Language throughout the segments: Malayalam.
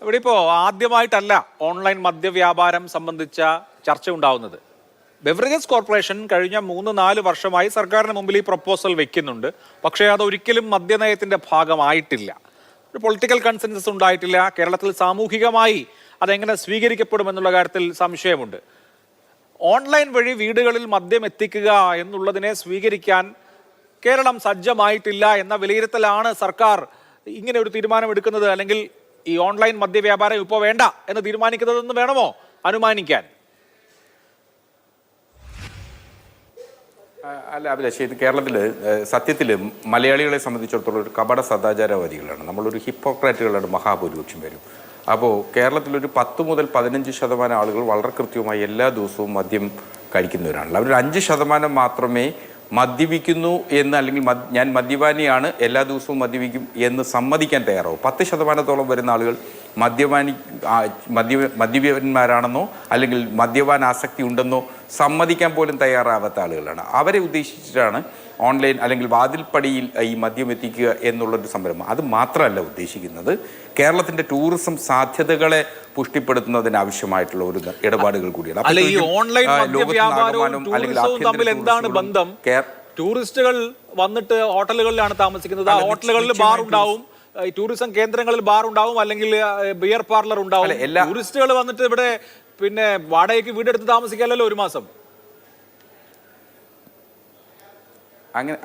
ഇവിടെ ഇപ്പോൾ ആദ്യമായിട്ടല്ല ഓൺലൈൻ മദ്യവ്യാപാരം സംബന്ധിച്ച ചർച്ച ഉണ്ടാവുന്നത്. ബെവറേജസ് കോർപ്പറേഷൻ കഴിഞ്ഞ 3-4 വർഷമായി സർക്കാരിന് മുമ്പിൽ ഈ പ്രപ്പോസൽ വെക്കുന്നുണ്ട്. പക്ഷേ അതൊരിക്കലും മദ്യനയത്തിന്റെ ഭാഗമായിട്ടില്ല. ഒരു പൊളിറ്റിക്കൽ കൺസെൻസസ് ഉണ്ടായിട്ടില്ല. കേരളത്തിൽ സാമൂഹികമായി അതെങ്ങനെ സ്വീകരിക്കപ്പെടുമെന്നുള്ള കാര്യത്തിൽ സംശയമുണ്ട്. ഓൺലൈൻ വഴി വീടുകളിൽ മദ്യം എത്തിക്കുക എന്നുള്ളതിനെ സ്വീകരിക്കാൻ കേരളം സജ്ജമായിട്ടില്ല എന്ന വിലയിരുത്തലാണ് സർക്കാർ ഇങ്ങനെ ഒരു തീരുമാനം എടുക്കുന്നത്. അല്ലെങ്കിൽ ഈ ഓൺലൈൻ മദ്യവ്യാപാരം ഇപ്പോൾ വേണ്ട എന്ന് തീരുമാനിക്കുന്നതെന്ന് വേണമോ അനുമാനിക്കാൻ? അല്ല അഭിലാഷ്, ഇത് കേരളത്തിൽ സത്യത്തിൽ മലയാളികളെ സംബന്ധിച്ചിടത്തോളം ഒരു കപട സദാചാരവാദികളാണ്. നമ്മളൊരു ഹിപ്പോക്രാറ്റുകളാണ് മഹാഭൂരിപക്ഷം പേരും. അപ്പോൾ കേരളത്തിലൊരു 10 മുതൽ 15% ആളുകൾ വളരെ കൃത്യമായി എല്ലാ ദിവസവും മദ്യം കഴിക്കുന്നവരാണല്ലോ. അവരൊരു 5% മാത്രമേ മദ്യപിക്കുന്നു എന്ന്, അല്ലെങ്കിൽ ഞാൻ മദ്യപാനിയാണ് എല്ലാ ദിവസവും മദ്യപിക്കും എന്ന് സമ്മതിക്കാൻ തയ്യാറാവും. 10% വരുന്ന ആളുകൾ മദ്യപന്മാരാണെന്നോ അല്ലെങ്കിൽ മദ്യപാന ആസക്തി ഉണ്ടെന്നോ സമ്മതിക്കാൻ പോലും തയ്യാറാവാത്ത ആളുകളാണ്. അവരെ ഉദ്ദേശിച്ചിട്ടാണ് ഓൺലൈൻ അല്ലെങ്കിൽ വാതിൽപ്പടിയിൽ ഈ മദ്യം എത്തിക്കുക എന്നുള്ളൊരു സംരംഭം. അത് മാത്രമല്ല ഉദ്ദേശിക്കുന്നത്, കേരളത്തിന്റെ ടൂറിസം സാധ്യതകളെ പുഷ്ടിപ്പെടുത്തുന്നതിന് ആവശ്യമായിട്ടുള്ള ഒരു ഇടപാടുകൾ കൂടിയാണ്. ടൂറിസ്റ്റുകൾ വന്നിട്ട് ഹോട്ടലുകളിലാണ് താമസിക്കുന്നത്. ആ ഹോട്ടലുകളിൽ ബാർ ഉണ്ടാവും, ടൂറിസം കേന്ദ്രങ്ങളിൽ ബാർ ഉണ്ടാവും, അല്ലെങ്കിൽ ബിയർ പാർലർ ഉണ്ടാവും. ടൂറിസ്റ്റുകൾ വന്നിട്ട് ഇവിടെ പിന്നെ വാടകയ്ക്ക് വീടെടുത്ത് താമസിക്കാമല്ലോ ഒരു മാസം.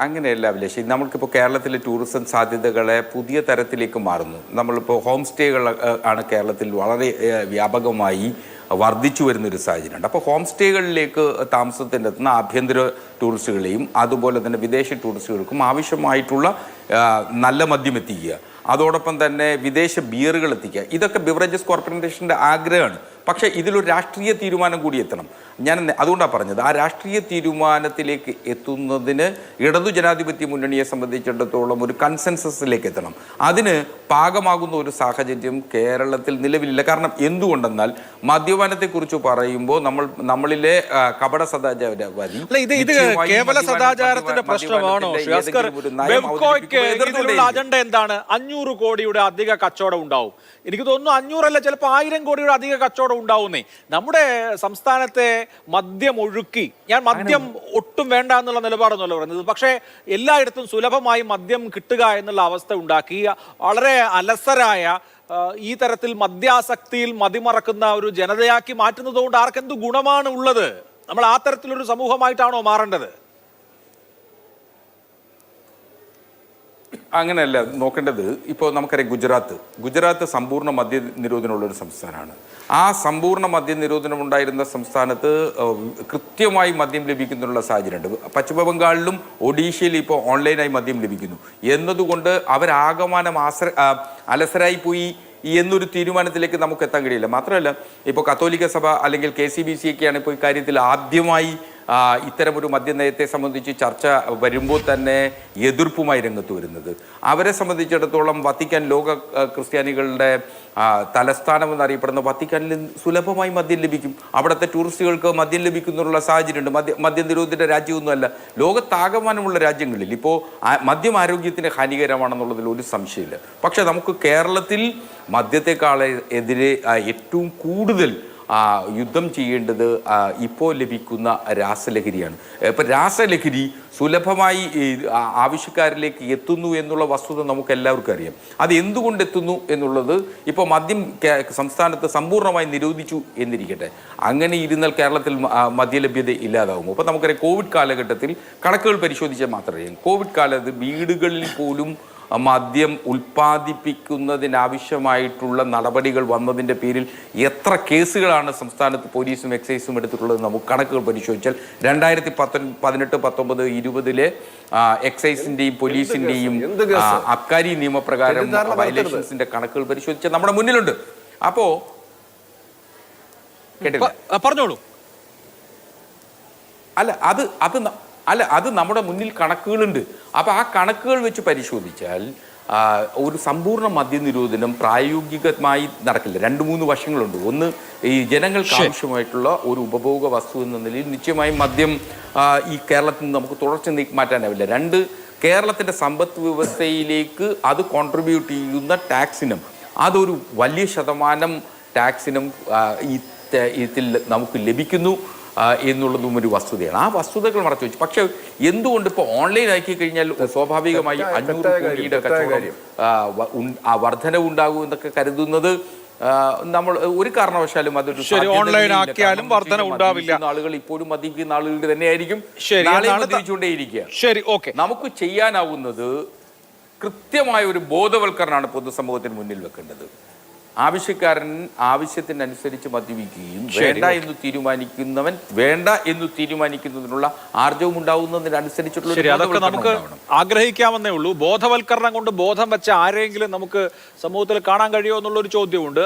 അങ്ങനെയല്ല അഭിലാഷ്. നമുക്കിപ്പോൾ കേരളത്തിലെ ടൂറിസം സാധ്യതകളെ പുതിയ തരത്തിലേക്ക് മാറുന്നു. നമ്മളിപ്പോൾ ഹോം സ്റ്റേകൾ ആണ് കേരളത്തിൽ വളരെ വ്യാപകമായി വർദ്ധിച്ചു വരുന്നൊരു സാഹചര്യമുണ്ട്. അപ്പോൾ ഹോം സ്റ്റേകളിലേക്ക് താമസത്തിനെത്തുന്ന ആഭ്യന്തര ടൂറിസ്റ്റുകളെയും അതുപോലെ തന്നെ വിദേശ ടൂറിസ്റ്റുകൾക്കും ആവശ്യമായിട്ടുള്ള നല്ല മദ്യം എത്തിക്കുക, അതോടൊപ്പം തന്നെ വിദേശ ബിയറുകൾ എത്തിക്കുക, ഇതൊക്കെ ബിവറേജസ് കോർപ്പറേഷൻ്റെ ആഗ്രഹമാണ്. പക്ഷേ ഇതിലൊരു രാഷ്ട്രീയ തീരുമാനം കൂടി എത്തണം. ഞാൻ അതുകൊണ്ടാണ് പറഞ്ഞത്, ആ രാഷ്ട്രീയ തീരുമാനത്തിലേക്ക് എത്തുന്നതിന് ഇടതു ജനാധിപത്യ മുന്നണിയെ സംബന്ധിച്ചിടത്തോളം ഒരു കൺസെൻസസിലേക്ക് എത്തണം. അതിന് പാകമാകുന്ന ഒരു സാഹചര്യം കേരളത്തിൽ നിലവിലില്ല. കാരണം എന്തുകൊണ്ടെന്നാൽ മദ്യപാനത്തെക്കുറിച്ച് പറയുമ്പോൾ നമ്മളിലെ കപട സദാചാരവാദി കേവല സദാചാരത്തിന്റെ പ്രശ്നമാണോ? അജണ്ട എന്താണ്? 500 കോടിയുടെ അധിക കച്ചവടം ഉണ്ടാവും. എനിക്ക് തോന്നുന്നു 500 അല്ല, ചിലപ്പോൾ 1000 കോടിയുടെ അധിക കച്ചവടം ഉണ്ടാവുന്നേ. നമ്മുടെ സംസ്ഥാനത്തെ മദ്യം ഒഴുക്കി, ഞാൻ മദ്യം ഒട്ടും വേണ്ട എന്നുള്ള നിലപാടൊന്നുമല്ല പറയുന്നത്, പക്ഷേ എല്ലായിടത്തും സുലഭമായി മദ്യം കിട്ടുക എന്നുള്ള അവസ്ഥ ഉണ്ടാക്കി വളരെ അലസരായ ഈ തരത്തിൽ മദ്യാസക്തിയിൽ മതിമറക്കുന്ന ഒരു ജനതയാക്കി മാറ്റുന്നതുകൊണ്ട് ആർക്കെന്ത് ഗുണമാണ് ഉള്ളത്? നമ്മൾ ആ തരത്തിലൊരു സമൂഹമായിട്ടാണോ മാറേണ്ടത്? അങ്ങനെയല്ല നോക്കേണ്ടത്. ഇപ്പോൾ നമുക്കറിയാം, ഗുജറാത്ത് സമ്പൂർണ്ണ മദ്യ നിരോധനമുള്ളൊരു സംസ്ഥാനമാണ്. ആ സമ്പൂർണ്ണ മദ്യ നിരോധനം ഉണ്ടായിരുന്ന സംസ്ഥാനത്ത് കൃത്യമായി മദ്യം ലഭിക്കുന്നുള്ള സാഹചര്യമുണ്ട്. പശ്ചിമ ബംഗാളിലും ഒഡീഷയിലും ഇപ്പോൾ ഓൺലൈനായി മദ്യം ലഭിക്കുന്നു എന്നതുകൊണ്ട് അവരാകമാനം അലസരായി പോയി എന്നൊരു തീരുമാനത്തിലേക്ക് നമുക്ക് എത്താൻ കഴിയില്ല. മാത്രമല്ല, ഇപ്പോൾ കത്തോലിക്ക സഭ അല്ലെങ്കിൽ KCBC ഒക്കെയാണ് ഇപ്പോൾ ഇക്കാര്യത്തിൽ ആദ്യമായി ഇത്തരമൊരു മദ്യനയത്തെ സംബന്ധിച്ച് ചർച്ച വരുമ്പോൾ തന്നെ എതിർപ്പുമായി രംഗത്ത് വരുന്നത്. അവരെ സംബന്ധിച്ചിടത്തോളം വത്തിക്കാൻ ലോക ക്രിസ്ത്യാനികളുടെ തലസ്ഥാനം എന്നറിയപ്പെടുന്ന വത്തിക്കാനിൽ സുലഭമായി മദ്യം ലഭിക്കും. അവിടുത്തെ ടൂറിസ്റ്റുകൾക്ക് മദ്യം ലഭിക്കുന്നുള്ള സാഹചര്യമുണ്ട്. മദ്യം നിരോധിത രാജ്യമൊന്നുമല്ല. ലോകത്താകമാനമുള്ള രാജ്യങ്ങളിൽ ഇപ്പോൾ മദ്യം ആരോഗ്യത്തിന് ഹാനികരമാണെന്നുള്ളതിൽ ഒരു സംശയമില്ല. പക്ഷെ നമുക്ക് കേരളത്തിൽ മദ്യത്തെക്കാളെതിരെ ഏറ്റവും കൂടുതൽ യുദ്ധം ചെയ്യേണ്ടത് ഇപ്പോൾ ലഭിക്കുന്ന രാസലഹരിയാണ്. ഇപ്പം രാസലഹരി സുലഭമായി ആവശ്യക്കാരിലേക്ക് എത്തുന്നു എന്നുള്ള വസ്തുത നമുക്ക് എല്ലാവർക്കും അറിയാം. അത് എന്തുകൊണ്ട് എത്തുന്നു എന്നുള്ളത് ഇപ്പോൾ മദ്യം സംസ്ഥാനത്ത് സമ്പൂർണ്ണമായി നിരോധിച്ചു എന്നിരിക്കട്ടെ, അങ്ങനെ ഇരുന്നാൽ കേരളത്തിൽ മദ്യലഭ്യത ഇല്ലാതാകും. അപ്പോൾ നമുക്കറിയാം, കോവിഡ് കാലഘട്ടത്തിൽ കണക്കുകൾ പരിശോധിച്ചാൽ മാത്രമേ അറിയാം, കോവിഡ് കാലത്ത് വീടുകളിൽ പോലും മദ്യം ഉൽപ്പാദിപ്പിക്കുന്നതിനാവശ്യമായിട്ടുള്ള നടപടികൾ വന്നതിൻ്റെ പേരിൽ എത്ര കേസുകളാണ് സംസ്ഥാനത്ത് പോലീസും എക്സൈസും എടുത്തിട്ടുള്ളത് നമുക്ക് കണക്കുകൾ പരിശോധിച്ചാൽ 2018, 19, 20 എക്സൈസിൻ്റെയും പോലീസിൻ്റെയും അബ്കാരി നിയമപ്രകാരം വയലേഷൻസിൻ്റെ കണക്കുകൾ പരിശോധിച്ചാൽ നമ്മുടെ മുന്നിലുണ്ട്. അപ്പോൾ കേട്ടില്ല, പറഞ്ഞോളൂ. അത് നമ്മുടെ മുന്നിൽ കണക്കുകളുണ്ട്. അപ്പോൾ ആ കണക്കുകൾ വെച്ച് പരിശോധിച്ചാൽ ഒരു സമ്പൂർണ്ണ മദ്യനിരോധനം പ്രായോഗികമായി നടക്കില്ല. 2-3 വശങ്ങളുണ്ട്. ഒന്ന്, ഈ ജനങ്ങൾക്ക് ആവശ്യമായിട്ടുള്ള ഒരു ഉപഭോഗ വസ്തു എന്ന നിലയിൽ നിശ്ചയമായും മദ്യം ഈ കേരളത്തിൽ നിന്ന് നമുക്ക് തുടർച്ച നീക്കി മാറ്റാനാവില്ല. 2, കേരളത്തിൻ്റെ സമ്പദ് വ്യവസ്ഥയിലേക്ക് അത് കോൺട്രിബ്യൂട്ട് ചെയ്യുന്ന ടാക്സിനും അതൊരു വലിയ ശതമാനം ടാക്സിനും ഇതിൽ നമുക്ക് ലഭിക്കുന്നു എന്നുള്ളതും ഒരു വസ്തുതയാണ്. ആ വസ്തുതകൾ മറച്ചു വെച്ചു. പക്ഷെ എന്തുകൊണ്ട് ഇപ്പോൾ ഓൺലൈൻ ആക്കി കഴിഞ്ഞാൽ സ്വാഭാവികമായി 500 കോടിയുടെ കച്ചവടം വർധനവ് ഉണ്ടാകും എന്നൊക്കെ കരുതുന്നത് നമ്മൾ ഒരു കാരണവശാലും അതൊരു ഓൺലൈൻ ആക്കിയാലും വർധന ഉണ്ടാവില്ല. ആളുകൾ ഇപ്പോഴും മദ്യപിക്കുന്ന ആളുകളുടെ തന്നെയായിരിക്കും മദ്യപിച്ചുകൊണ്ടേയിരിക്കുക. ശരി, ഓക്കെ. നമുക്ക് ചെയ്യാനാവുന്നത് കൃത്യമായ ഒരു ബോധവൽക്കരണമാണ് പൊതുസമൂഹത്തിന് മുന്നിൽ വെക്കേണ്ടത്. ആവശ്യക്കാരൻ ആവശ്യത്തിനനുസരിച്ച് മദ്യപിക്കുകയും വേണ്ട എന്ന് തീരുമാനിക്കുന്നവൻ വേണ്ട എന്ന് തീരുമാനിക്കുന്നതിനുള്ള ആർജവും ഉണ്ടാവുന്നതിനനുസരിച്ചുള്ള അതൊക്കെ നമുക്ക് ആഗ്രഹിക്കാമെന്നേ ഉള്ളൂ. ബോധവൽക്കരണം കൊണ്ട് ബോധം വെച്ച ആരെങ്കിലും നമുക്ക് സമൂഹത്തിൽ കാണാൻ കഴിയുമോ എന്നുള്ളൊരു ചോദ്യമുണ്ട്.